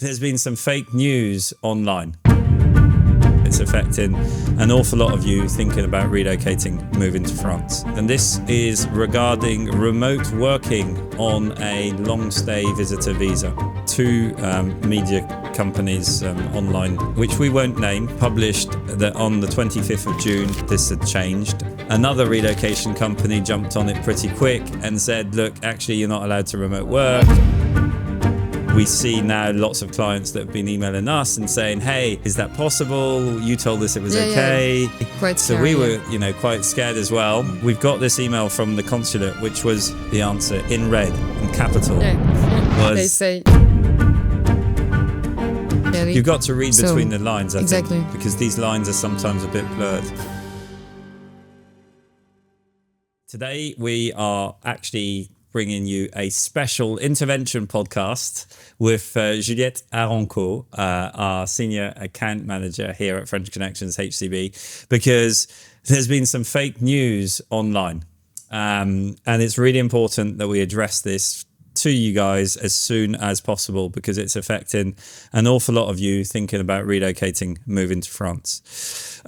There's been some fake news online. It's affecting an awful lot of you thinking about relocating, moving to France. And this is regarding remote working on a long stay visitor visa. Two media companies online, which we won't name, published that on the 25th of June, this had changed. Another relocation company jumped on it pretty quick and said, look, actually, you're not allowed to remote work. We see now lots of clients that have been emailing us and saying, hey, is that possible? You told us it was okay. Yeah. Quite scary, so we were, quite scared as well. We've got this email from the consulate, which was the answer in red, in capital. Yeah. They say... You've got to read between the lines, I think, because these lines are sometimes a bit blurred. Today, we are actually bringing you a special intervention podcast with Juliette Harancot, our senior account manager here at French Connections HCB, because there's been some fake news online. And it's really important that we address this to you guys as soon as possible, because it's affecting an awful lot of you thinking about relocating, moving to France.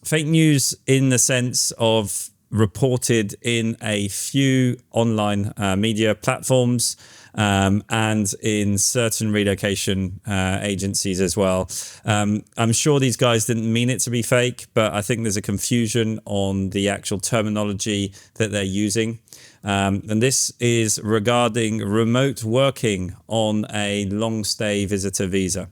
Fake news in the sense of reported in a few online media platforms and in certain relocation agencies as well. I'm sure these guys didn't mean it to be fake, but I think there's a confusion on the actual terminology that they're using. And this is regarding remote working on a long stay visitor visa.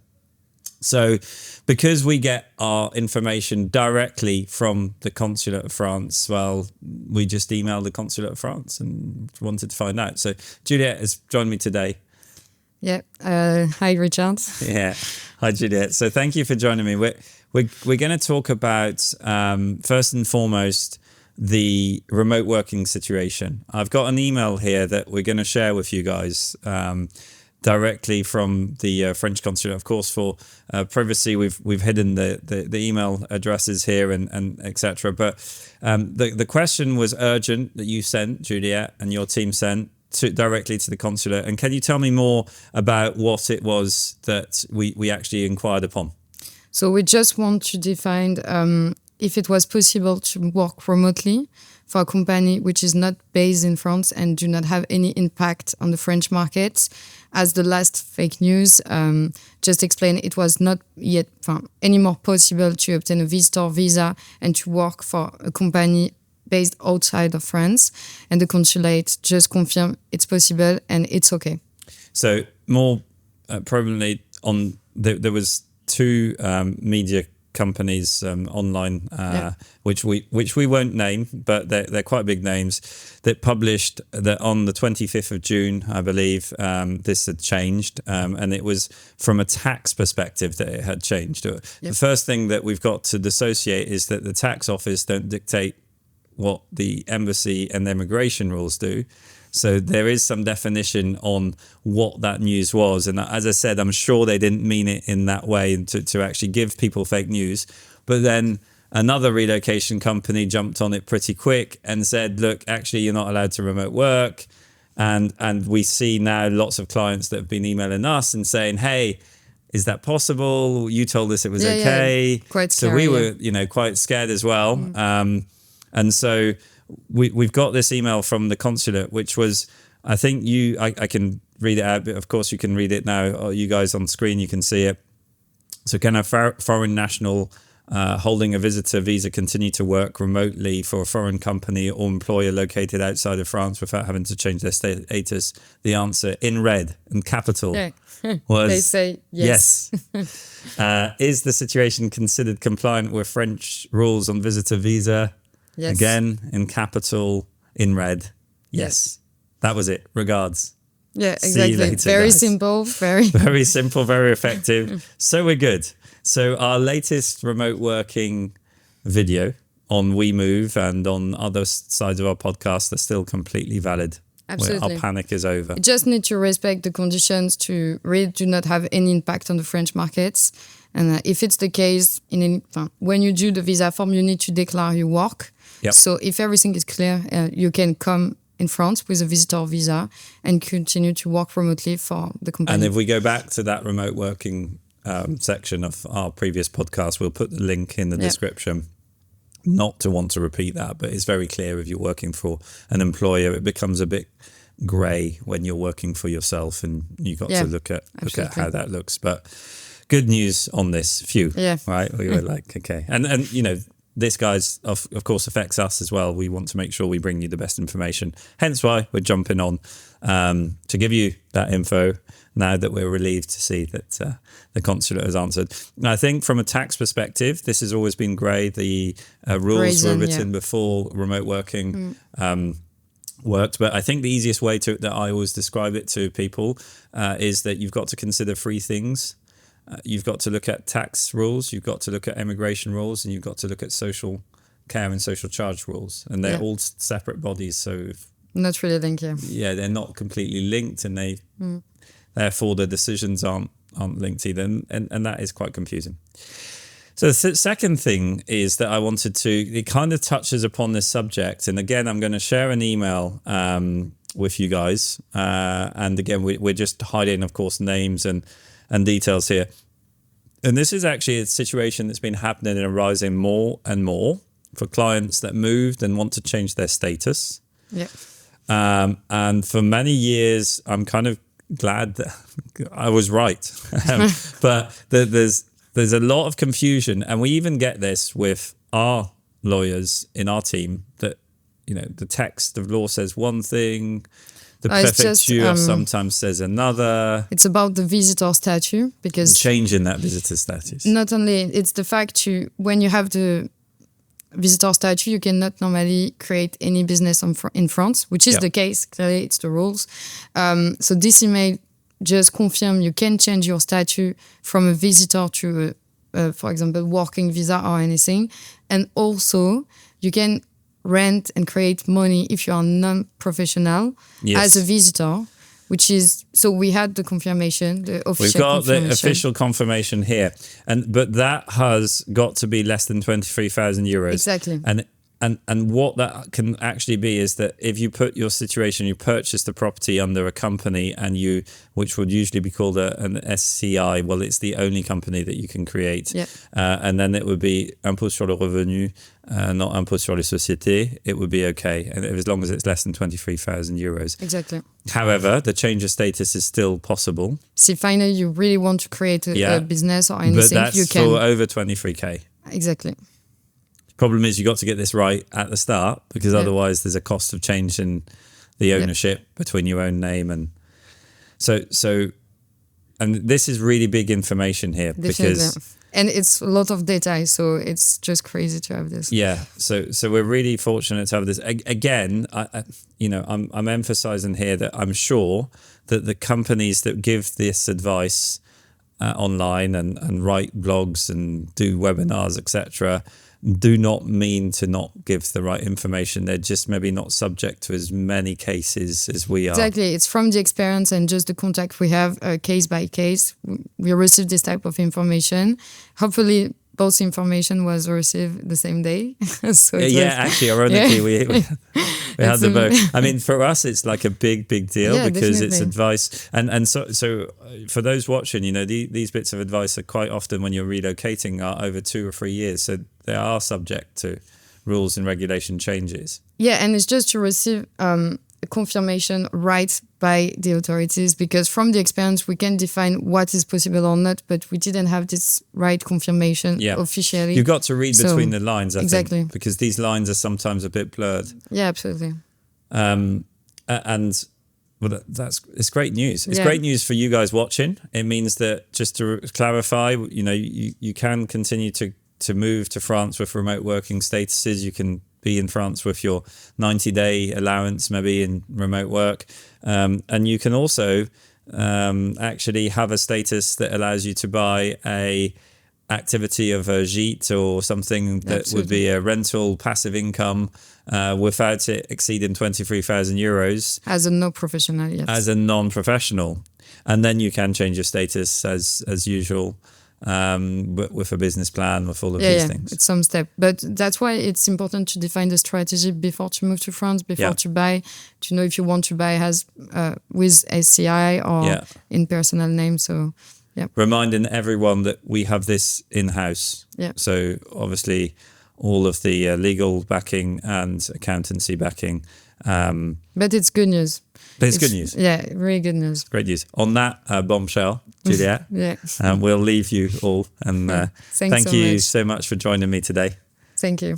So because we get our information directly from the Consulate of France, well, we just emailed the Consulate of France and wanted to find out. So Juliette has joined me today. Yeah. Hi, Richard. Yeah. Hi, Juliette. So thank you for joining me. We're going to talk about, first and foremost, the remote working situation. I've got an email here that we're going to share with you guys directly from the French consulate. Of course, for privacy, we've hidden the email addresses here and etc. But the question was urgent that you sent, Juliette, and your team sent directly to the consulate. And can you tell me more about what it was that we actually inquired upon? So we just want to define if it was possible to work remotely for a company which is not based in France and do not have any impact on the French market. As the last fake news just explained, it was not yet anymore possible to obtain a visitor visa and to work for a company based outside of France. And the consulate just confirmed it's possible and it's okay. So more probably on there was two media companies online, which we won't name, but they're quite big names, that published that on the 25th of June, I believe, this had changed, and it was from a tax perspective that it had changed. Yep. The first thing that we've got to dissociate is that the tax office don't dictate what the embassy and the immigration rules do. So there is some definition on what that news was. And as I said, I'm sure they didn't mean it in that way to actually give people fake news. But then another relocation company jumped on it pretty quick and said, look, actually, you're not allowed to remote work. And we see now lots of clients that have been emailing us and saying, hey, is that possible? You told us it was okay. Yeah. Quite scary, so we were, quite scared as well. And so we've got this email from the consulate, which was, I think I can read it out, but of course you can read it now. Or you guys on screen, you can see it. So can a foreign national holding a visitor visa continue to work remotely for a foreign company or employer located outside of France without having to change their status? The answer in red and capital was they say yes. Is the situation considered compliant with French rules on visitor visa? Yes. Again, in capital, in red. Yes. That was it. Regards. Yeah, exactly. See you later, very guys. Simple. Very simple, very effective. So we're good. So our latest remote working video on WeMove and on other sides of our podcast are still completely valid. Absolutely. Our panic is over. You just need to respect the conditions to really do not have any impact on the French markets. And if it's the case, when you do the visa form, you need to declare your work. Yep. So if everything is clear, you can come in France with a visitor visa and continue to work remotely for the company. And if we go back to that remote working section of our previous podcast, we'll put the link in the description. Not to want to repeat that, but it's very clear if you're working for an employer, it becomes a bit grey when you're working for yourself, and you got to look at how that looks. But good news on this, right? We were like, okay, and you know, this guys of course affects us as well. We want to make sure we bring you the best information. Hence why we're jumping on to give you that info now that we're relieved to see that the consulate has answered. And I think from a tax perspective, this has always been grey. The rules were written before remote working worked. But I think the easiest way that I always describe it to people is that you've got to consider three things. You've got to look at tax rules, you've got to look at immigration rules, and you've got to look at social care and social charge rules. And they're all separate bodies. So not really linked, they're not completely linked, and therefore the decisions aren't linked either. And that is quite confusing. So the second thing is that I wanted to, it kind of touches upon this subject. And again, I'm going to share an email with you guys. And again, we're just hiding, of course, names and details here. And this is actually a situation that's been happening and arising more and more for clients that moved and want to change their status. Yeah. And for many years, I'm kind of glad that I was right. But there's a lot of confusion. And we even get this with our lawyers in our team that, you know, the text of law says one thing, the prefecture sometimes says another. It's about the visitor statute, because changing that visitor status. Not only it's the fact when you have the visitor statute, you cannot normally create any business in France, which is the case. Clearly, it's the rules. So this email just confirm you can change your statute from a visitor to, for example, working visa or anything, and also you can rent and create money if you are non-professional as a visitor, which is, so we had the confirmation, the official We've got confirmation. the official confirmation here, but that has got to be less than 23,000 euros. Exactly. And what that can actually be is that if you put your situation, you purchase the property under a company and which would usually be called an SCI, well, it's the only company that you can create. Yeah. And then it would be impôt sur le revenu, not impôt sur les sociétés. It would be okay, and as long as it's less than 23,000 euros. Exactly. However, the change of status is still possible. See, finally, you really want to create a business or anything, but that's you can. for over 23k. Exactly. Problem is you got to get this right at the start, because otherwise there's a cost of change in the ownership between your own name and so and this is really big information here. Definitely. Because and it's a lot of data, so it's just crazy to have this. So we're really fortunate to have this. Again, I'm emphasizing here that I'm sure that the companies that give this advice online and write blogs and do webinars, etc., do not mean to not give the right information. They're just maybe not subject to as many cases as we are. Exactly. It's from the experience and just the contact we have, case by case. We receive this type of information. Hopefully, both information was received the same day. So actually, ironically, we had the both. I mean, for us, it's like a big deal because definitely. It's advice. And so for those watching, these bits of advice are quite often when you're relocating are over 2 or 3 years. So they are subject to rules and regulation changes. Yeah, and it's just to receive a confirmation right by the authorities, because from the experience we can define what is possible or not, but we didn't have this right confirmation officially. You've got to read between the lines, I think, because these lines are sometimes a bit blurred. Yeah, absolutely. And it's great news. It's great news for you guys watching. It means that, just to clarify, you can continue to move to France with remote working statuses. You can be in France with your 90-day allowance, maybe in remote work. And you can also actually have a status that allows you to buy a activity of a gîte or something that would be a rental passive income without it exceeding 23,000 euros. As a non-professional, yes. As a non-professional. And then you can change your status as usual. but with a business plan, with all of Yeah, these yeah, things. it's some step. But that's why it's important to define the strategy before to move to France, before to buy, to know if you want to buy as with SCI or in personal name. So, yeah. Reminding everyone that we have this in-house. Yeah. So obviously all of the legal backing and accountancy backing. But it's good news. But it's good news. Yeah, really good news. Great news. On that bombshell, Juliette, we'll leave you all. And thank you so much for joining me today. Thank you.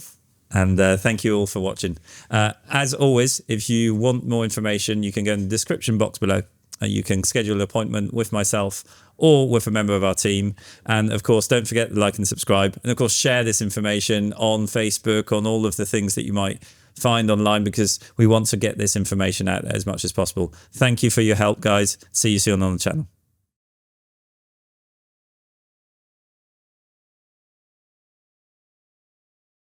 And thank you all for watching. As always, if you want more information, you can go in the description box below. You can schedule an appointment with myself or with a member of our team. And of course, don't forget to like and subscribe. And of course, share this information on Facebook, on all of the things that you might find online, because we want to get this information out there as much as possible. Thank you for your help, guys. See you soon on the channel.